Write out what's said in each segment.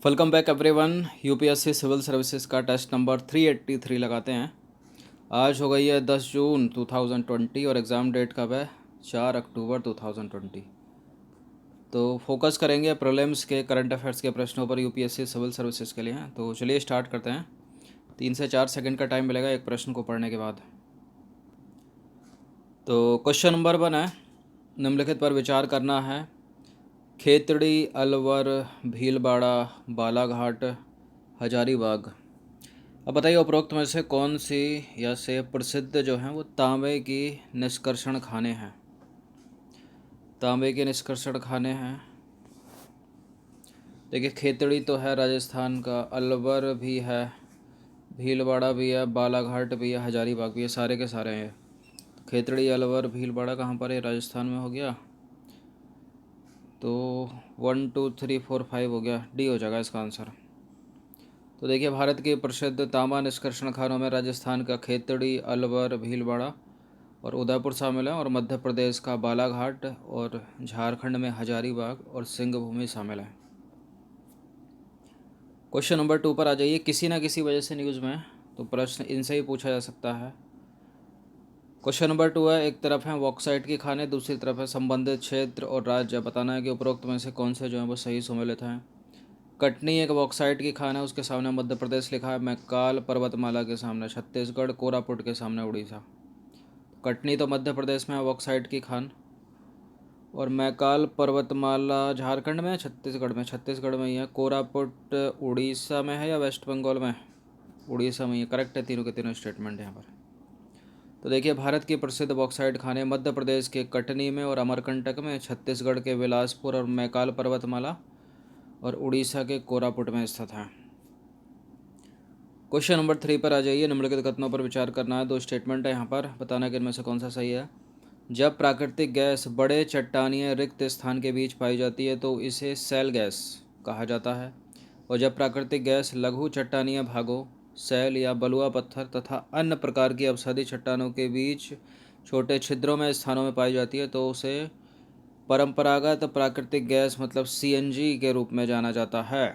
Welcome back everyone. UPSC civil services का test number 383 लगाते हैं। आज हो गई है 10 जून 2020 और एग्ज़ाम डेट कब है? 4 अक्टूबर 2020। तो फोकस करेंगे प्रीलिम्स के करंट अफेयर्स के प्रश्नों पर यूपीएससी सिविल सर्विसेज के लिए। तो चलिए स्टार्ट करते हैं। 3 से 4 सेकंड का टाइम मिलेगा एक प्रश्न को पढ़ने के बाद। तो क्वेश्चन नंबर 1 है, निम्नलिखित पर विचार करना है। खेतड़ी, अलवर, भीलवाड़ा, बालाघाट, हजारीबाग। अब बताइए उपरोक्त में से कौन सी या से प्रसिद्ध जो हैं वो तांबे की निष्कर्षण खाने हैं। तांबे के निष्कर्षण खाने हैं। देखिए खेतड़ी तो है राजस्थान का, अलवर भी है, भीलवाड़ा भी है, बालाघाट भी है, हजारीबाग भी है, सारे के सारे हैं। खेतड़ी, अलवर, भीलवाड़ा कहाँ पर है? राजस्थान में हो गया। तो 1 2 3 4 5 हो गया, डी हो जाएगा इसका आंसर। तो देखिए भारत के प्रसिद्ध तांबा निष्कर्षण खानों में राजस्थान का खेतड़ी, अलवर, भीलवाड़ा और उदयपुर शामिल है, और मध्य प्रदेश का बालाघाट और झारखंड में हजारीबाग और सिंहभूमि शामिल है। क्वेश्चन नंबर 2 पर आ जाइए। किसी न किसी वजह से न्यूज़ में तो प्रश्न इनसे ही पूछा जा सकता है। क्वेश्चन नंबर 2 है, एक तरफ है बॉक्साइट की खाने, दूसरी तरफ है संबंधित क्षेत्र और राज्य। बताना है कि उपरोक्त में से कौन से जो है वो सही सम्मिलित हैं। कटनी एक बॉक्साइट की खान है, उसके सामने मध्य प्रदेश लिखा है। मैकाल पर्वतमाला के सामने छत्तीसगढ़, कोरापुट के सामने उड़ीसा। कटनी तो मध्य प्रदेश में है बॉक्साइट की खान, और मैकाल पर्वतमाला झारखंड में है, छत्तीसगढ़ में ही है। कोरापुट उड़ीसा में है या वेस्ट बंगाल में? उड़ीसा में ही है। करेक्ट है तीनों के तीनों स्टेटमेंट यहाँ पर। तो देखिए भारत की प्रसिद्ध बॉक्साइट खाने मध्य प्रदेश के कटनी में और अमरकंटक में, छत्तीसगढ़ के बिलासपुर और मैकाल पर्वतमाला, और उड़ीसा के कोरापुट में स्थित हैं। क्वेश्चन नंबर 3 पर आ जाइए। निम्नलिखित कथनों पर विचार करना है। 2 स्टेटमेंट है यहाँ पर, बताना कि इनमें से कौन सा सही है। जब प्राकृतिक गैस बड़े चट्टानीय रिक्त स्थान के बीच पाई जाती है तो इसे शैल गैस कहा जाता है, और जब प्राकृतिक गैस लघु चट्टानीय भागों, शैल या बलुआ पत्थर तथा अन्य प्रकार की अवसादी चट्टानों के बीच छोटे छिद्रों में स्थानों में पाई जाती है तो उसे परंपरागत प्राकृतिक गैस मतलब सीएनजी के रूप में जाना जाता है।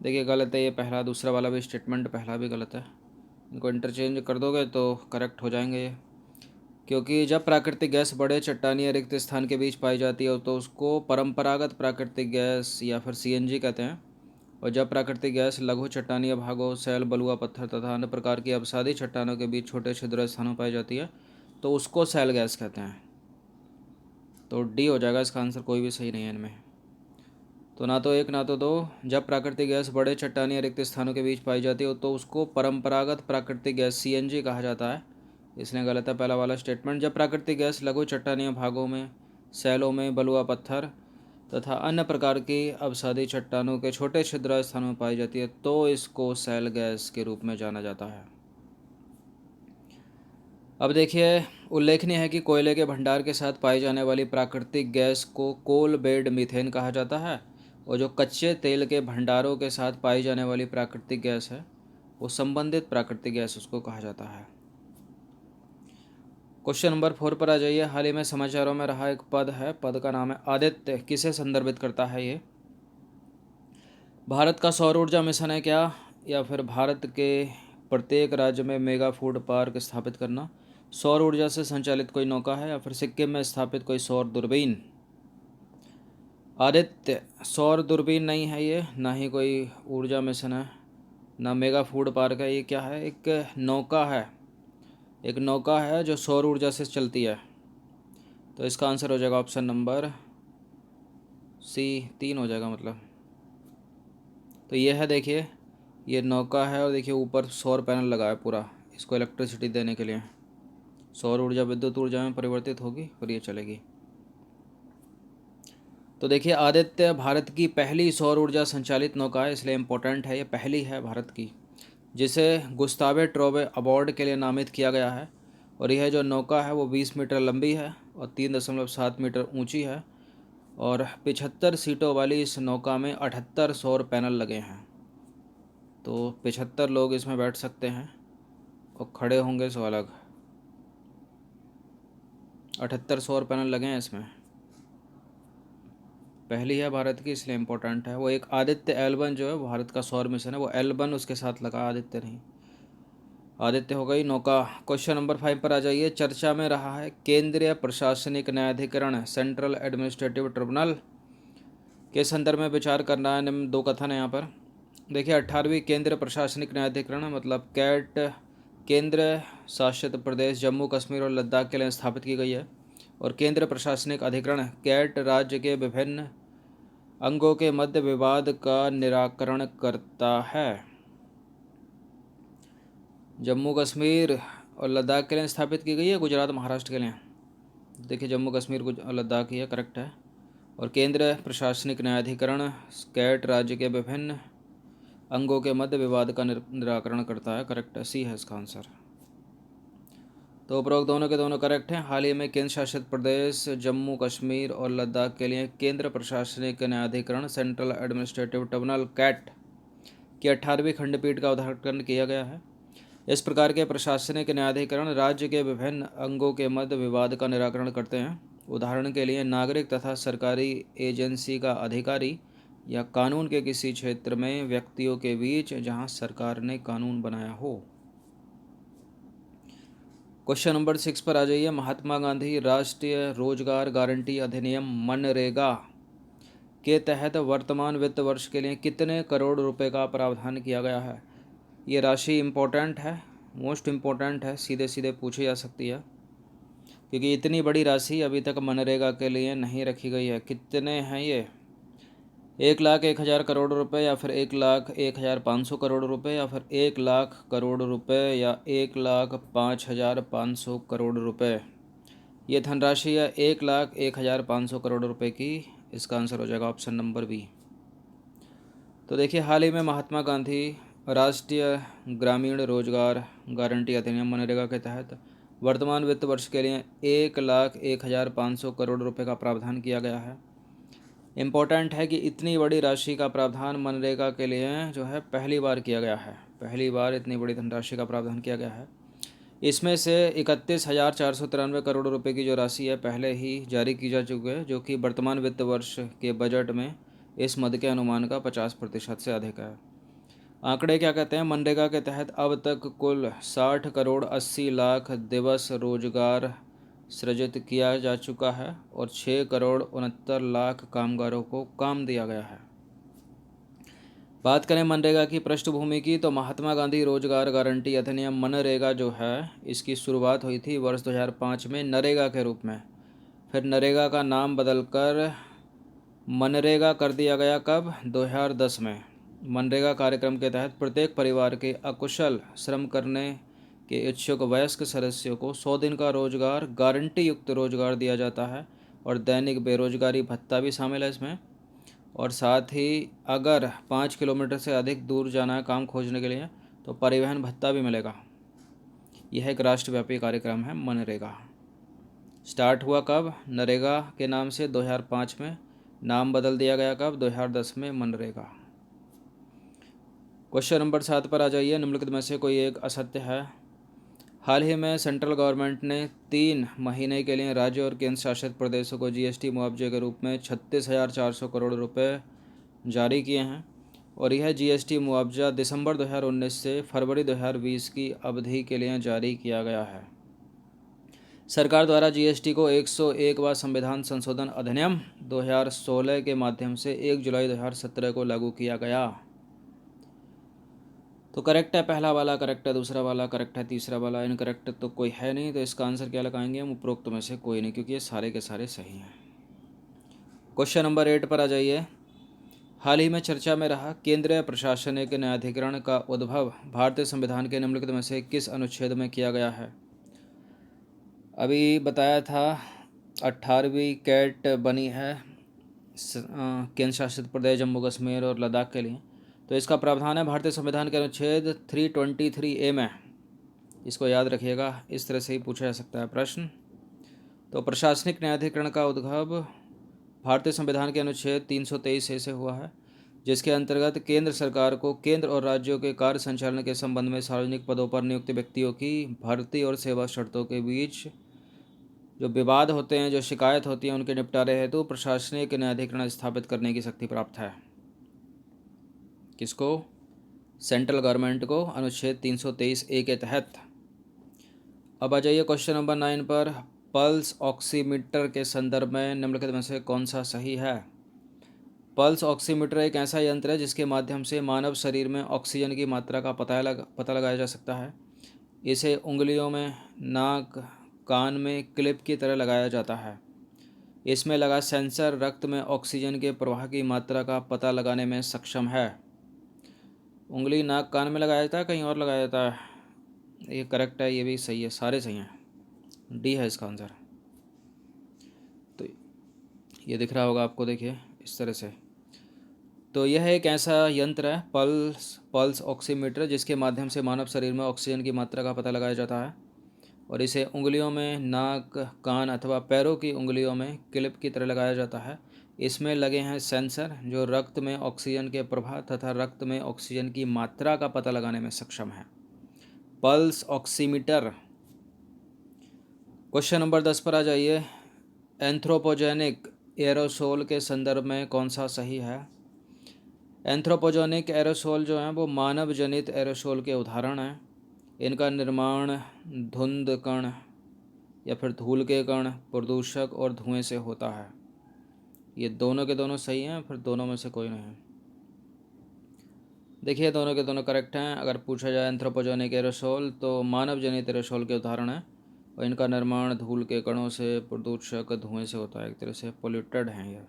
देखिए गलत है ये पहला, दूसरा वाला भी स्टेटमेंट पहला भी गलत है। इनको इंटरचेंज कर दोगे तो करेक्ट हो जाएंगे ये। क्योंकि जब प्राकृतिक गैस बड़े चट्टानी रिक्त स्थान के बीच पाई जाती है तो उसको परंपरागत प्राकृतिक गैस या फिर सीएनजी कहते हैं, और जब प्राकृतिक गैस लघु चट्टानीय भागों, शैल, बलुआ पत्थर तथा अन्य प्रकार की अवसादी चट्टानों के बीच छोटे छिद्र स्थानों पाई जाती है तो उसको शैल गैस कहते हैं। तो डी हो जाएगा इसका आंसर, कोई भी सही नहीं है इनमें। तो ना तो एक ना तो दो। जब प्राकृतिक गैस बड़े चट्टानी रिक्त स्थानों के बीच पाई जाती है तो उसको परंपरागत प्राकृतिक गैस सीएनजी कहा जाता है, इसलिए गलत है पहला वाला स्टेटमेंट। जब प्राकृतिक गैस लघु चट्टानीय भागों में, शैलों में, बलुआ पत्थर तथा अन्य प्रकार की अवसादी चट्टानों के छोटे छिद्र स्थानों में पाई जाती है तो इसको शैल गैस के रूप में जाना जाता है। अब देखिए उल्लेखनीय है कि कोयले के भंडार के साथ पाई जाने वाली प्राकृतिक गैस को कोल बेड मीथेन कहा जाता है, और जो कच्चे तेल के भंडारों के साथ पाई जाने वाली प्राकृतिक गैस है वो संबंधित प्राकृतिक गैस उसको कहा जाता है। क्वेश्चन नंबर 4 पर आ जाइए। हाल ही में समाचारों में रहा एक पद है, पद का नाम है आदित्य। किसे संदर्भित करता है ये? भारत का सौर ऊर्जा मिशन है क्या, या फिर भारत के प्रत्येक राज्य में मेगा फूड पार्क स्थापित करना, सौर ऊर्जा से संचालित कोई नौका है, या फिर सिक्किम में स्थापित कोई सौर दूरबीन? आदित्य सौर दूरबीन नहीं है ये, ना ही कोई ऊर्जा मिशन है, ना मेगा फूड पार्क है। ये क्या है? एक नौका है, एक नौका है जो सौर ऊर्जा से चलती है। तो इसका आंसर हो जाएगा ऑप्शन नंबर सी, 3 हो जाएगा मतलब। तो ये है, देखिए ये नौका है, और देखिए ऊपर सौर पैनल लगा है पूरा इसको इलेक्ट्रिसिटी देने के लिए। सौर ऊर्जा विद्युत ऊर्जा में परिवर्तित होगी और ये चलेगी। तो देखिए आदित्य भारत की पहली सौर ऊर्जा संचालित नौका है, इसलिए इम्पोर्टेंट है, ये पहली है भारत की, जिसे गुस्तावे ट्रोवे अवार्ड के लिए नामित किया गया है। और यह जो नौका है वो 20 मीटर लंबी है और 3.7 मीटर ऊंची है, और 75 सीटों वाली इस नौका में 78 सौर पैनल लगे हैं। तो 75 लोग इसमें बैठ सकते हैं, और खड़े होंगे सो अलग। 78 सौर पैनल लगे हैं इसमें। पहली है भारत की, इसलिए इम्पोर्टेंट है। वो एक आदित्य L1 जो है वो भारत का सौर मिशन है, वो L1 उसके साथ लगा, आदित्य नहीं। आदित्य हो गई नौका। क्वेश्चन नंबर 5 पर आ जाइए। चर्चा में रहा है केंद्रीय प्रशासनिक न्यायाधिकरण, सेंट्रल एडमिनिस्ट्रेटिव ट्रिब्यूनल के संदर्भ में विचार करना है। निम्न दो कथन है यहाँ पर। देखिए 18वीं केंद्रीय प्रशासनिक न्यायाधिकरण मतलब कैट केंद्र शासित प्रदेश जम्मू कश्मीर और लद्दाख के लिए स्थापित की गई है। और केंद्र प्रशासनिक अधिकरण कैट राज्य के विभिन्न अंगों के मध्य विवाद का निराकरण करता है। जम्मू कश्मीर और लद्दाख के लिए स्थापित की गई है, गुजरात महाराष्ट्र के लिए? देखिए जम्मू कश्मीर और लद्दाख ही है, करेक्ट है। और केंद्र प्रशासनिक न्यायाधिकरण कैट राज्य के विभिन्न अंगों के मध्य विवाद का निराकरण करता है, करेक्ट है, सी है इसका आंसर। तो उपरोक्त दोनों के दोनों करेक्ट हैं। हाल ही में केंद्र शासित प्रदेश जम्मू कश्मीर और लद्दाख के लिए केंद्र प्रशासनिक न्यायाधिकरण सेंट्रल एडमिनिस्ट्रेटिव ट्रिब्यूनल कैट की 18वीं खंडपीठ का उद्घाटन किया गया है। इस प्रकार के प्रशासनिक न्यायाधिकरण राज्य के विभिन्न अंगों के मध्य विवाद का निराकरण करते हैं। उदाहरण के लिए नागरिक तथा सरकारी एजेंसी का अधिकारी या कानून के किसी क्षेत्र में व्यक्तियों के बीच जहां सरकार ने कानून बनाया हो। क्वेश्चन नंबर 6 पर आ जाइए। महात्मा गांधी राष्ट्रीय रोजगार गारंटी अधिनियम मनरेगा के तहत वर्तमान वित्त वर्ष के लिए कितने करोड़ रुपए का प्रावधान किया गया है? ये राशि इम्पोर्टेंट है, मोस्ट इम्पोर्टेंट है, सीधे सीधे पूछी जा सकती है, क्योंकि इतनी बड़ी राशि अभी तक मनरेगा के लिए नहीं रखी गई है। कितने हैं ये? 1,01,000 करोड़ रुपए, या फिर 1,01,500 करोड़ रुपए, या फिर 1,00,000 करोड़ रुपए, या 1,05,500 करोड़ रुपए? ये धनराशि है 1,01,500 करोड़ रुपए की। इसका आंसर हो जाएगा ऑप्शन नंबर बी। तो देखिए हाल ही में महात्मा गांधी राष्ट्रीय ग्रामीण रोजगार गारंटी अधिनियम मनरेगा के तहत वर्तमान वित्त वर्ष के लिए 1,01,500 करोड़ रुपए का प्रावधान किया गया है। इम्पोर्टेंट है कि इतनी बड़ी राशि का प्रावधान मनरेगा के लिए जो है पहली बार किया गया है, पहली बार इतनी बड़ी धनराशि का प्रावधान किया गया है। इसमें से 31,493 करोड़ रुपए की जो राशि है पहले ही जारी की जा चुकी है, जो कि वर्तमान वित्त वर्ष के बजट में इस मद के अनुमान का 50% से अधिक है। आंकड़े क्या कहते हैं? मनरेगा के तहत अब तक कुल 60 करोड़ 80 लाख दिवस रोजगार सृजित किया जा चुका है और 6 करोड़ 69 लाख कामगारों को काम दिया गया है। बात करें मनरेगा की पृष्ठभूमि की, तो महात्मा गांधी रोजगार गारंटी अधिनियम मनरेगा जो है इसकी शुरुआत हुई थी वर्ष 2005 में नरेगा के रूप में। फिर नरेगा का नाम बदलकर मनरेगा कर दिया गया कब? 2010 में। मनरेगा कार्यक्रम के तहत प्रत्येक परिवार के अकुशल श्रम करने के इच्छुक वयस्क सदस्यों को 100 दिन का रोजगार गारंटी युक्त रोजगार दिया जाता है और दैनिक बेरोजगारी भत्ता भी शामिल है इसमें। और साथ ही अगर 5 किलोमीटर से अधिक दूर जाना है काम खोजने के लिए तो परिवहन भत्ता भी मिलेगा। यह एक राष्ट्रव्यापी कार्यक्रम है मनरेगा। स्टार्ट हुआ कब? नरेगा के नाम से 2005 में, नाम बदल दिया गया कब? 2010 में मनरेगा। क्वेश्चन नंबर 7 पर आ जाइए। निम्नलिखित में से कोई एक असत्य है। हाल ही में सेंट्रल गवर्नमेंट ने 3 महीने के लिए राज्य और केंद्र शासित प्रदेशों को जीएसटी मुआवजे के रूप में 36,400 करोड़ रुपए जारी किए हैं और यह जीएसटी मुआवजा दिसंबर 2019 से फरवरी 2020 की अवधि के लिए जारी किया गया है। सरकार द्वारा जीएसटी को 101वां संविधान संशोधन अधिनियम 2016 के माध्यम से 1 जुलाई 2017 को लागू किया गया। तो करेक्ट है पहला वाला, करेक्ट है दूसरा वाला, करेक्ट है तीसरा वाला, इनकरेक्ट तो कोई है नहीं। तो इसका आंसर क्या लगाएंगे हम? उपरोक्त में से कोई नहीं, क्योंकि ये सारे के सारे सही हैं। क्वेश्चन नंबर 8 पर आ जाइए। हाल ही में चर्चा में रहा केंद्रीय प्रशासनिक न्यायाधिकरण का उद्भव भारतीय संविधान के निम्नलिखित में से किस अनुच्छेद में किया गया है? अभी बताया था 18वीं कैट बनी है केंद्र शासित प्रदेश जम्मू कश्मीर और लद्दाख के लिए। तो इसका प्रावधान है भारतीय संविधान के अनुच्छेद 323A में। इसको याद रखिएगा, इस तरह से ही पूछा जा सकता है प्रश्न। तो प्रशासनिक न्यायाधिकरण का उद्भव भारतीय संविधान के अनुच्छेद 323A से हुआ है, जिसके अंतर्गत केंद्र सरकार को केंद्र और राज्यों के कार्य संचालन के संबंध में सार्वजनिक पदों पर नियुक्त व्यक्तियों की भर्ती और सेवा शर्तों के बीच जो विवाद होते हैं, जो शिकायत होती है, उनके निपटारे हेतु प्रशासनिक न्यायाधिकरण स्थापित करने की शक्ति प्राप्त है। किसको? सेंट्रल गवर्नमेंट को, अनुच्छेद 323A के तहत। अब आ जाइए क्वेश्चन नंबर 9 पर। पल्स ऑक्सीमीटर के संदर्भ में निम्नलिखित में से कौन सा सही है? पल्स ऑक्सीमीटर एक ऐसा यंत्र है जिसके माध्यम से मानव शरीर में ऑक्सीजन की मात्रा का पता लगाया जा सकता है। इसे उंगलियों में, नाक, कान में क्लिप की तरह लगाया जाता है। इसमें लगा सेंसर रक्त में ऑक्सीजन के प्रवाह की मात्रा का पता लगाने में सक्षम है। उंगली, नाक, कान में लगाया जाता है, कहीं और लगाया जाता है? ये करेक्ट है, ये भी सही है, सारे सही हैं। डी है इसका आंसर। तो ये दिख रहा होगा आपको, देखिए इस तरह से। तो यह एक ऐसा यंत्र है पल्स ऑक्सीमीटर जिसके माध्यम से मानव शरीर में ऑक्सीजन की मात्रा का पता लगाया जाता है और इसे उंगलियों में, नाक, कान अथवा पैरों की उंगलियों में क्लिप की तरह लगाया जाता है। इसमें लगे हैं सेंसर जो रक्त में ऑक्सीजन के प्रवाह तथा रक्त में ऑक्सीजन की मात्रा का पता लगाने में सक्षम है। Pulse oximeter. क्वेश्चन नंबर 10 पर आ जाइए। एंथ्रोपोजेनिक एरोसोल के संदर्भ में कौन सा सही है? एंथ्रोपोजेनिक एरोसोल जो हैं वो मानव जनित एरोसोल के उदाहरण हैं। इनका निर्माण धुंध कण या फिर धूल के कण, प्रदूषक और धुएं से होता है। ये दोनों के दोनों सही हैं, फिर दोनों में से कोई नहीं है। देखिए दोनों के दोनों करेक्ट हैं। अगर पूछा जाए एंथ्रोपोजेनिक एरोसोल तो मानव जनित एरोसोल के उदाहरण हैं और इनका निर्माण धूल के कणों से, प्रदूषक, धुएं से होता है। एक तरह से पोल्यूटेड हैं, ये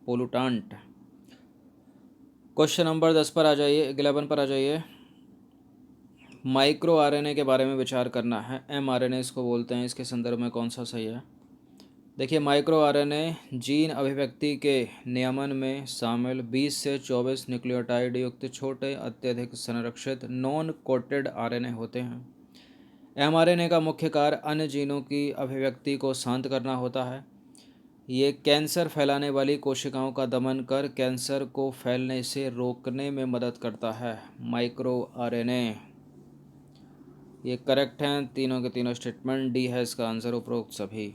पोलूटांट। क्वेश्चन नंबर 10 पर आ जाइए, 11 पर आ जाइए। माइक्रो आरएनए के बारे में विचार करना है। mRNA इसको बोलते हैं, इसके संदर्भ में कौन सा सही है? देखिए माइक्रो आरएनए जीन अभिव्यक्ति के नियमन में शामिल 20 से 24 न्यूक्लियोटाइड युक्त छोटे, अत्यधिक संरक्षित नॉन कोटेड आरएनए होते हैं। mRNA का मुख्य कार्य अन्य जीनों की अभिव्यक्ति को शांत करना होता है। ये कैंसर फैलाने वाली कोशिकाओं का दमन कर कैंसर को फैलने से रोकने में मदद करता है। माइक्रो आरएनए, ये करेक्ट हैं तीनों के तीनों स्टेटमेंट। डी है इसका आंसर, उपरोक्त सभी।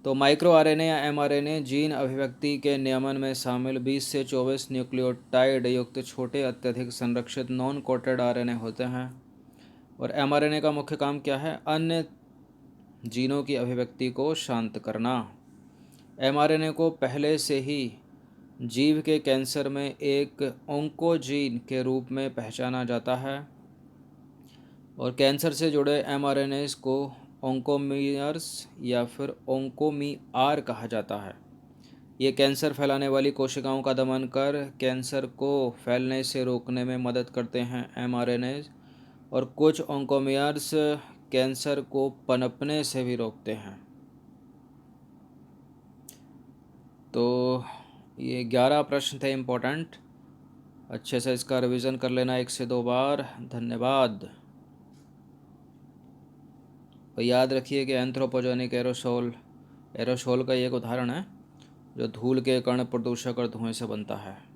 तो माइक्रो आरएनए या एमआरएनए जीन अभिव्यक्ति के नियमन में शामिल 20 से 24 न्यूक्लियोटाइड युक्त छोटे, अत्यधिक संरक्षित नॉन कोटेड आरएनए होते हैं। और एमआरएनए का मुख्य काम क्या है? अन्य जीनों की अभिव्यक्ति को शांत करना। एमआरएनए को पहले से ही जीव के कैंसर में एक ऑन्कोजीन के रूप में पहचाना जाता है और कैंसर से जुड़े एमआरएनएस को ऑन्कोमियर्स या फिर ऑन्कोमी-आर कहा जाता है। ये कैंसर फैलाने वाली कोशिकाओं का दमन कर कैंसर को फैलने से रोकने में मदद करते हैं एमआरएनएस, और कुछ ऑन्कोमियर्स कैंसर को पनपने से भी रोकते हैं। तो ये 11 प्रश्न थे इम्पोर्टेंट। अच्छे से इसका रिवीजन कर लेना 1 से 2 बार। धन्यवाद। और याद रखिए कि एंथ्रोपोजेनिक एरोसोल का एक उदाहरण है जो धूल के कण, प्रदूषक और धुएं से बनता है।